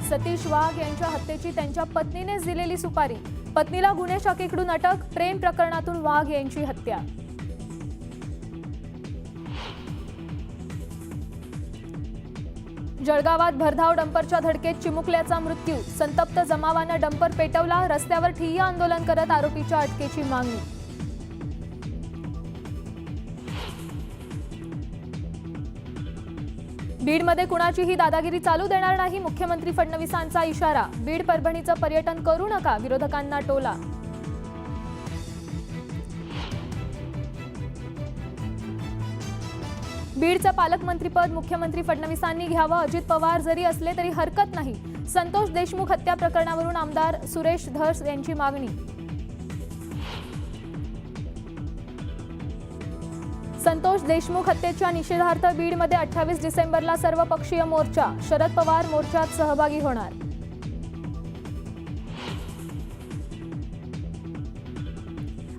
सतीश वाघ यांच्या हत्येची त्यांच्या पत्नीनेच दिलेली सुपारी, पत्नीला गुन्हे शाखेकडून अटक, प्रेम प्रकरणातून वाघ यांची हत्या। जळगावात भरधाव डंपरच्या धडकेत चिमुकल्याचा मृत्यू, संतप्त जमावानं डंपर पेटवला, रस्त्यावर ठिय्या आंदोलन करत आरोपीच्या अटकेची मागणी। बीडमध्ये कुणाचीही दादागिरी चालू देणार नाही, मुख्यमंत्री फडणवीसांचा इशारा, बीड परभणीचं पर्यटन करू नका, विरोधकांना टोला। बीडचं पालकमंत्रीपद मुख्यमंत्री फडणवीसांनी घ्यावं, अजित पवार जरी असले तरी हरकत नाही, संतोष देशमुख हत्या प्रकरणावरून आमदार सुरेश धस यांची मागणी। संतोष देशमुख हत्येच्या निषेधार्थ बीडमध्ये 28 डिसेंबरला सर्वपक्षीय मोर्चा, शरद पवार मोर्चात सहभागी होणार।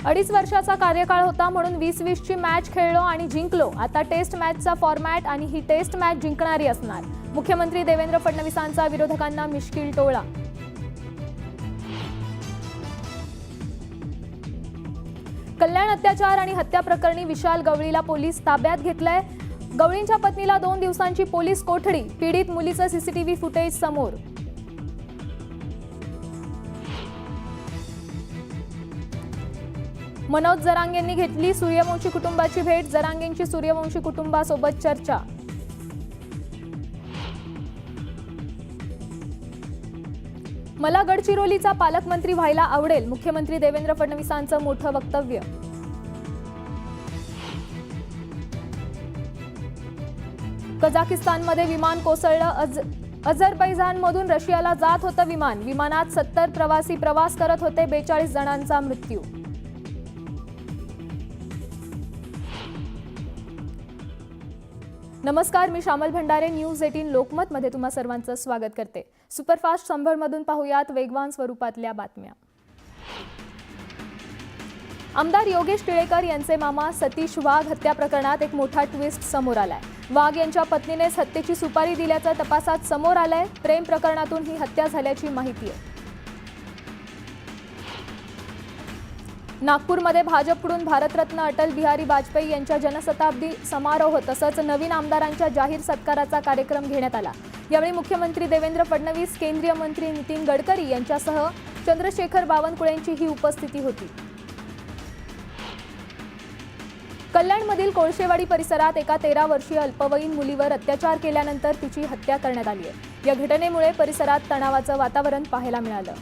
अडीच वर्षाचा कार्यकाळ होता म्हणून 20-20 ची मॅच खेळलो आणि जिंकलो, आता टेस्ट मॅचचा फॉर्मॅट आणि ही टेस्ट मॅच जिंकणारी असणार, मुख्यमंत्री देवेंद्र फडणवीसांचा विरोधकांना मिश्किल टोळा। कल्याण अत्याचार आणि हत्या प्रकरणी विशाल गवळीला पोलीस ताब्यात घेतलंय, गवळींच्या पत्नीला 2 दिवसांची पोलीस कोठडी, पीडित मुलीचं सीसीटीव्ही फुटेज समोर। मनोज जरांगेंनी घेतली सूर्यवंशी कुटुंबाची भेट, जरांगेंची सूर्यवंशी कुटुंबासोबत चर्चा। मला गडचिरोलीचा पालकमंत्री व्हायला आवडेल, मुख्यमंत्री देवेंद्र फडणवीसांचं मोठं वक्तव्य। कझाकिस्तानमध्ये विमान कोसळलं, अझरबैजानमधून रशियाला जात होतं विमान, विमानात 70 प्रवासी प्रवास करत होते, 42 जणांचा मृत्यू। नमस्कार, मी श्यामल भंडारे, न्यूज 18 लोकमत मध्ये तुम्हा सर्वांचं स्वागत करते। सुपरफास्ट संभळमधून पाहूयात वेगवान स्वरूपातल्या बातम्या। आमदार योगेश टिळेकर यांचे मामा सतीश वाघ हत्या प्रकरणात एक मोठा ट्विस्ट समोर आलाय। वाघ यांच्या पत्नीनेच हत्येची सुपारी दिल्याचं तपासात समोर आलंय, प्रेम प्रकरणातून ही हत्या झाल्याची माहिती आहे। नागपूरमध्ये भाजपकडून भारतरत्न अटल बिहारी वाजपेयी यांच्या जनशताब्दी समारोह तसंच नवीन आमदारांच्या जाहीर सत्काराचा कार्यक्रम घेण्यात आला। यावेळी मुख्यमंत्री देवेंद्र फडणवीस, केंद्रीय मंत्री नितीन गडकरी यांच्यासह चंद्रशेखर बावनकुळेंची ही उपस्थिती होती। कल्याणमधील कोळशेवाडी परिसरात एका 13 वर्षीय अल्पवयीन मुलीवर अत्याचार केल्यानंतर तिची हत्या करण्यात आली आहे। या घटनेमुळे परिसरात तणावाचं वातावरण पाहायला मिळालं।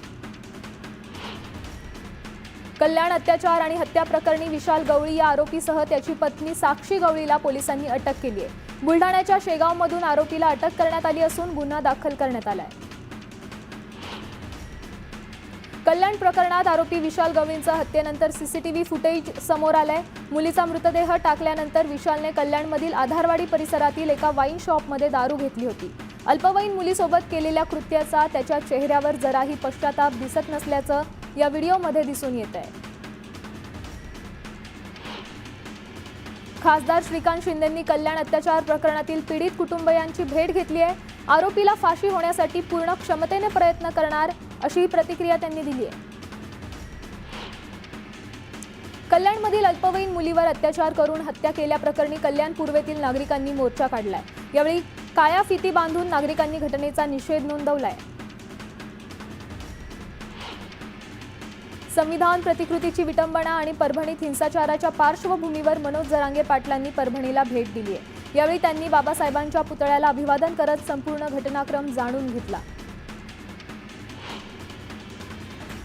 कल्याण अत्याचार आणि हत्या प्रकरणी विशाल गवळी या आरोपीसह त्याची पत्नी साक्षी गवळीला पोलिसांनी अटक केली आहे। बुलढाण्याच्या शेगावमधून आरोपीला अटक करण्यात आली असून गुन्हा दाखल करण्यात आलाय। कल्याण प्रकरणात आरोपी विशाल गवळींचा हत्येनंतर सीसीटीव्ही फुटेज समोर आलंय। मुलीचा मृतदेह टाकल्यानंतर विशालने कल्याणमधील आधारवाडी परिसरातील एका वाईन शॉपमध्ये दारू घेतली होती। अल्पवयीन मुलीसोबत केलेल्या कृत्याचा त्याच्या चेहऱ्यावर जराही पश्चाताप दिसत नसल्याचं या व्हिडिओमध्ये दिसून येत आहे। खासदार श्रीकांत शिंदेंनी कल्याण अत्याचार प्रकरणातील पीडित कुटुंबियांची भेट घेतली आहे। आरोपीला फाशी होण्यासाठी पूर्ण क्षमतेने प्रयत्न करणार अशी प्रतिक्रिया त्यांनी दिली आहे। कल्याणमधील अल्पवयीन मुलीवर अत्याचार करून हत्या केल्याप्रकरणी कल्याण पूर्वेतील नागरिकांनी मोर्चा काढलाय। यावेळी काळ्या फिती बांधून नागरिकांनी घटनेचा निषेध नोंदवलाय। संविधान प्रतिकृतीची विटंबना आणि परभणीत हिंसाचाराच्या पार्श्वभूमीवर मनोज जरांगे पाटलांनी परभणीला भेट दिली आहे। यावेळी त्यांनी बाबासाहेबांच्या पुतळ्याला अभिवादन करत संपूर्ण घटनाक्रम जाणून घेतला।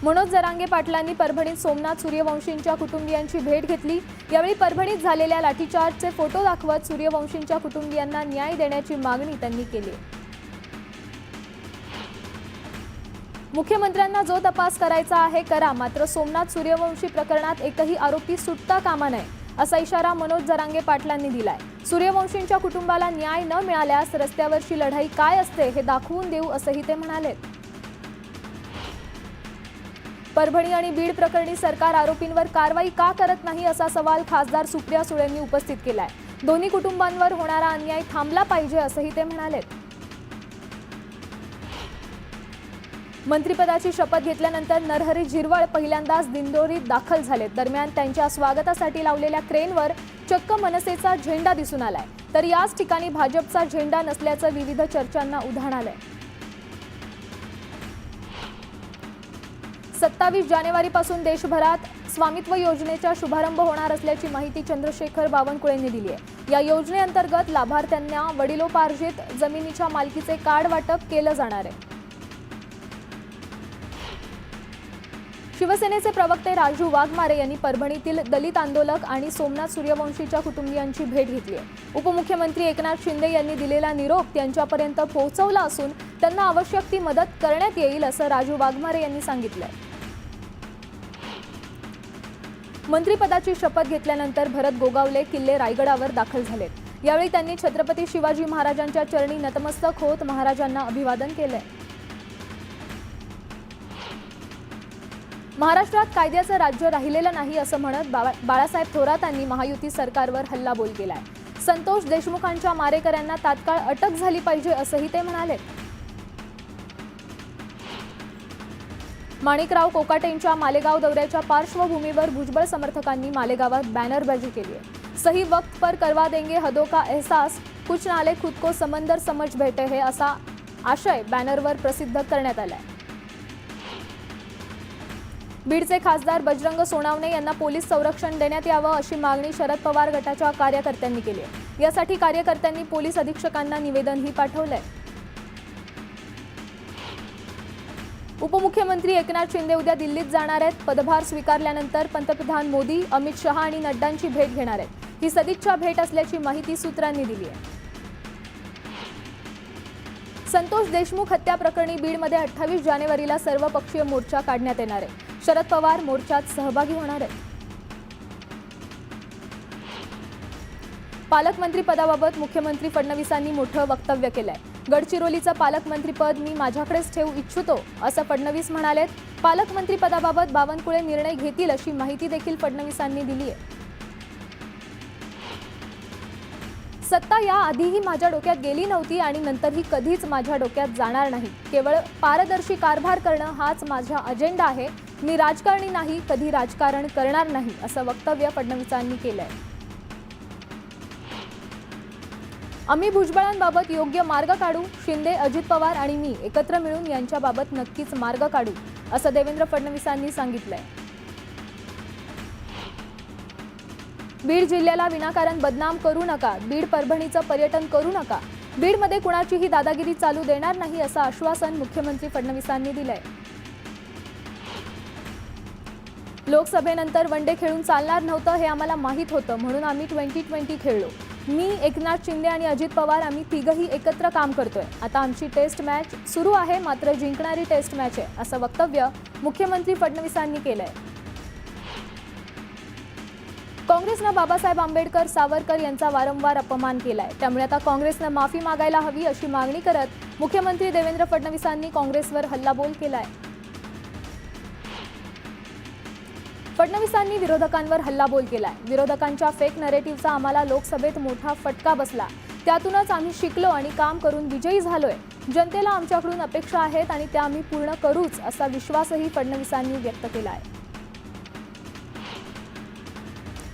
मनोज जरांगे पाटलांनी परभणीत सोमनाथ सूर्यवंशींच्या कुटुंबियांची भेट घेतली। यावेळी परभणीत झालेल्या लाठीचार्जचे फोटो दाखवत सूर्यवंशींच्या कुटुंबियांना न्याय देण्याची मागणी त्यांनी केली। मुख्यमंत्र्यांना जो तपास करायचा आहे करा, मात्र सोमनाथ सूर्यवंशी प्रकरणात एकही आरोपी सुटता कामा नये असा इशारा मनोज जरांगे पाटलांनी दिलाय। सूर्यवंशींच्या कुटुंबाला न्याय न मिळाल्यास रस्त्यावरची लढाई काय असते हे दाखवून देऊ असंही ते म्हणाले। परभणी आणि बीड प्रकरणी सरकार आरोपींवर कारवाई का करत नाही असा सवाल खासदार सुप्रिया सुळेंनी उपस्थित केलाय। दोन्ही कुटुंबांवर होणारा अन्याय थांबला पाहिजे असंही ते म्हणाले। मंत्रिपदाची शपथ घेतल्यानंतर नरहरी झिरवळ पहिल्यांदाच दिंडोरीत दाखल झालेत। दरम्यान त्यांच्या स्वागतासाठी लावलेल्या क्रेनवर चक्क मनसेचा झेंडा दिसून आलाय, तर याच ठिकाणी भाजपचा झेंडा नसल्याचं विविध चर्चांना उधाण आलंय। 27 जानेवारीपासून देशभरात स्वामित्व योजनेचा शुभारंभ होणार असल्याची माहिती चंद्रशेखर बावनकुळेंनी दिली आहे। या योजनेअंतर्गत लाभार्थ्यांना वडिलोपार्जित जमिनीच्या मालकीचे कार्ड वाटप केलं जाणार आहे। शिवसेनेचे प्रवक्ते राजू वाघमारे यांनी परभणीतील दलित आंदोलक आणि सोमनाथ सूर्यवंशीच्या कुटुंबियांची भेट घेतली आहे। उपमुख्यमंत्री एकनाथ शिंदे यांनी दिलेला निरोप त्यांच्यापर्यंत पोहोचवला असून त्यांना आवश्यक ती मदत करण्यात येईल असं राजू वाघमारे यांनी सांगितलंय। मंत्रिपदाची शपथ घेतल्यानंतर भरत गोगावले किल्ले रायगडावर दाखल झालेत। यावेळी त्यांनी छत्रपती शिवाजी महाराजांच्या चरणी नतमस्तक होत महाराजांना अभिवादन केलंय। महाराष्ट्रात कायद्याचं राज्य राहिलेलं नाही असं म्हणत बाळासाहेब थोरातांनी महायुती सरकारवर हल्लाबोल केलाय। संतोष देशमुखांच्या मारेकऱ्यांना तात्काळ अटक झाली पाहिजे असंही ते म्हणाले। माणिकराव कोकाटेंच्या मालेगाव दौऱ्याच्या पार्श्वभूमीवर भुजबळ समर्थकांनी मालेगावात बॅनरबाजी केली आहे। सही वक्त पर करवा देंगे हदों का एहसास, कुछ नाले खुद को समंदर समझ बैठे हैं असा आशय बॅनरवर प्रसिद्ध करण्यात आलाय। बीडचे खासदार बजरंग सोनावणे यांना पोलीस संरक्षण देण्यात यावं अशी मागणी शरद पवार गटाच्या कार्यकर्त्यांनी केली आहे। यासाठी कार्यकर्त्यांनी पोलीस अधीक्षकांना निवेदनही पाठवलंय। उपमुख्यमंत्री एकनाथ शिंदे उद्या दिल्लीत जाणार आहेत। पदभार स्वीकारल्यानंतर पंतप्रधान मोदी, अमित शहा आणि नड्डांची भेट घेणार आहेत। ही सदिच्छा भेट असल्याची माहिती सूत्रांनी दिली आहे। संतोष देशमुख हत्या प्रकरणी बीडमध्ये 28 जानेवारीला सर्वपक्षीय मोर्चा काढण्यात येणार आहे। शरद पवार मोर्चात सहभागी होणार आहेत। पालकमंत्री पदाबाबत मुख्यमंत्री फडणवीसांनी मोठं वक्तव्य केलंय। गडचिरोलीचं पालकमंत्रीपद मी माझ्याकडेच ठेवू इच्छितो असं फडणवीस म्हणालेत। पालकमंत्री पदाबाबत बावनकुळे निर्णय घेतील अशी माहिती देखील फडणवीसांनी दिली आहे। सत्ता या आधीही माझ्या डोक्यात गेली नव्हती आणि नंतरही कधीच माझ्या डोक्यात जाणार नाही। केवळ पारदर्शी कारभार करणं हाच माझा अजेंडा आहे। मी राजकारणी नाही, कधी राजकारण करणार नाही असं वक्तव्य फडणवीसांनी केलंय। आम्ही भुजबळांबाबत योग्य मार्ग काढू। शिंदे, अजित पवार आणि मी एकत्र मिळून यांच्याबाबत नक्कीच मार्ग काढू असं देवेंद्र फडणवीसांनी सांगितलंय। बीड जिल्ह्याला विनाकारण बदनाम करू नका। बीड परभणीचं पर्यटन करू नका। बीडमध्ये कुणाचीही दादागिरी चालू देणार नाही असं आश्वासन मुख्यमंत्री फडणवीसांनी दिलंय। लोकसभेनंतर वनडे खेळून चालणार नव्हतं हे आम्हाला माहीत होतं, म्हणून आम्ही 2020 खेळलो। मी, एकनाथ शिंदे आणि अजित पवार आम्ही तिघही एकत्र काम करतोय। आता आमची टेस्ट मॅच सुरू आहे, मात्र जिंकणारी टेस्ट मॅच आहे असं वक्तव्य मुख्यमंत्री फडणवीसांनी केलंय। काँग्रेसनं बाबासाहेब आंबेडकर, सावरकर यांचा वारंवार अपमान केलाय, त्यामुळे आता काँग्रेसनं माफी मागायला हवी अशी मागणी करत मुख्यमंत्री देवेंद्र फडणवीसांनी काँग्रेसवर हल्लाबोल केलाय। फडणवीसांनी विरोधकांवर हल्लाबोल केलाय। विरोधकांच्या फेक नरेटिव्हचा आम्हाला लोकसभेत मोठा फटका बसला, त्यातूनच आम्ही शिकलो आणि काम करून विजयी झालोय। जनतेला आमच्याकडून अपेक्षा आहेत आणि त्या आम्ही पूर्ण करूच असा विश्वासही फडणवीसांनी व्यक्त केलाय।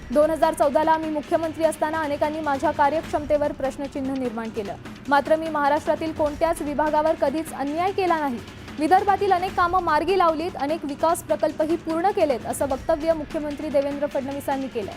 2014ला मी मुख्यमंत्री असताना अनेकांनी माझ्या कार्यक्षमतेवर प्रश्नचिन्ह निर्माण केलं, मात्र मी महाराष्ट्रातील कोणत्याच विभागावर कधीच अन्याय केला नाही। विदर्भातील अनेक कामं मार्गी लावलीत, अनेक विकास प्रकल्पही पूर्ण केलेत असं वक्तव्य मुख्यमंत्री देवेंद्र फडणवीसांनी केलंय।